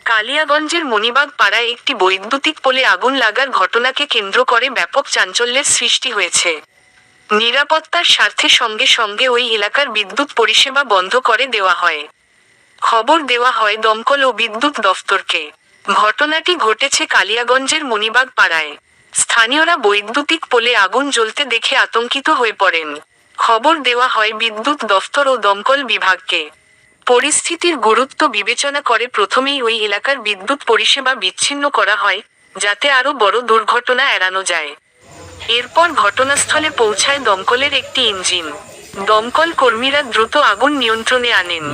কালিয়াগঞ্জের মণিবাগ পাড়ায় একটি বৈদ্যুতিক পোলে আগুন লাগার ঘটনাকে কেন্দ্র করে ব্যাপক চাঞ্চল্যের সৃষ্টি হয়েছে। নিরাপত্তার স্বার্থে সঙ্গে সঙ্গে ওই এলাকার বিদ্যুৎ পরিষেবা বন্ধ করে দেওয়া হয়। খবর দেওয়া হয় দমকল ও বিদ্যুৎ দফতরকে। ঘটনাটি ঘটেছে কালিয়াগঞ্জের মণিবাগ পাড়ায়। স্থানীয়রা বৈদ্যুতিক পোলে আগুন জ্বলতে দেখে আতঙ্কিত হয়ে পড়েন। খবর দেওয়া হয় বিদ্যুৎ দফতর ও দমকল বিভাগকে। পরিস্থিতির গুরুত্ব বিবেচনা করে প্রথমেই ওই এলাকার বিদ্যুৎ পরিষেবা বিচ্ছিন্ন করা হয়, যাতে আরও বড় দুর্ঘটনা এড়ানো যায়। এরপর ঘটনাস্থলে পৌঁছায় দমকলের একটি ইঞ্জিন। দমকল কর্মীরা দ্রুত আগুন নিয়ন্ত্রণে আনেন।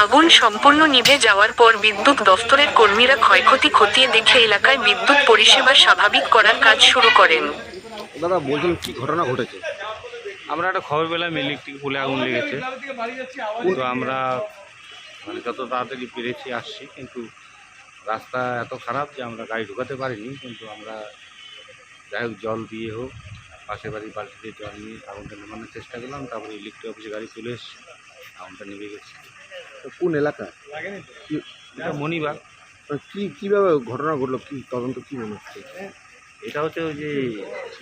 আগুন সম্পূর্ণ নিভে যাওয়ার পর বিদ্যুৎ দফতরের কর্মীরা ক্ষয়ক্ষতি খতিয়ে দেখে এলাকায় বিদ্যুৎ পরিষেবা স্বাভাবিক করার কাজ শুরু করেন। দাদা বলছেন কি ঘটনা ঘটেছে? আমরা একটা খবর পেলাম ইলেকট্রিক পোলে আগুন লেগেছে। তো আমরা যত তাড়াতাড়ি পেরেছি আসছি, কিন্তু রাস্তা এত খারাপ যে আমরা গাড়ি ঢুকাতে পারিনি। কিন্তু আমরা যাই হোক জল দিয়ে হোক, পাশের বাড়ির বালতিতে জল নিয়ে আগুনটা নেভানোর চেষ্টা করলাম। তারপরে ইলেকট্রিক অফিসে গাড়ি চলে এসেছে, আগুনটা নিভে গেছে। তো কোন এলাকা? এটা মণিবাগ। কীভাবে ঘটনা ঘটলো, কি তদন্ত কী মনে হচ্ছে? এটা হচ্ছে ওই যে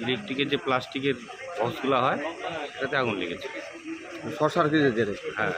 ইলেকট্রিকের যে প্লাস্টিকের বক্সগুলো হয়, এটাতে আগুন লেগেছে। শর্ট সার্কিটের জেরে? হ্যাঁ।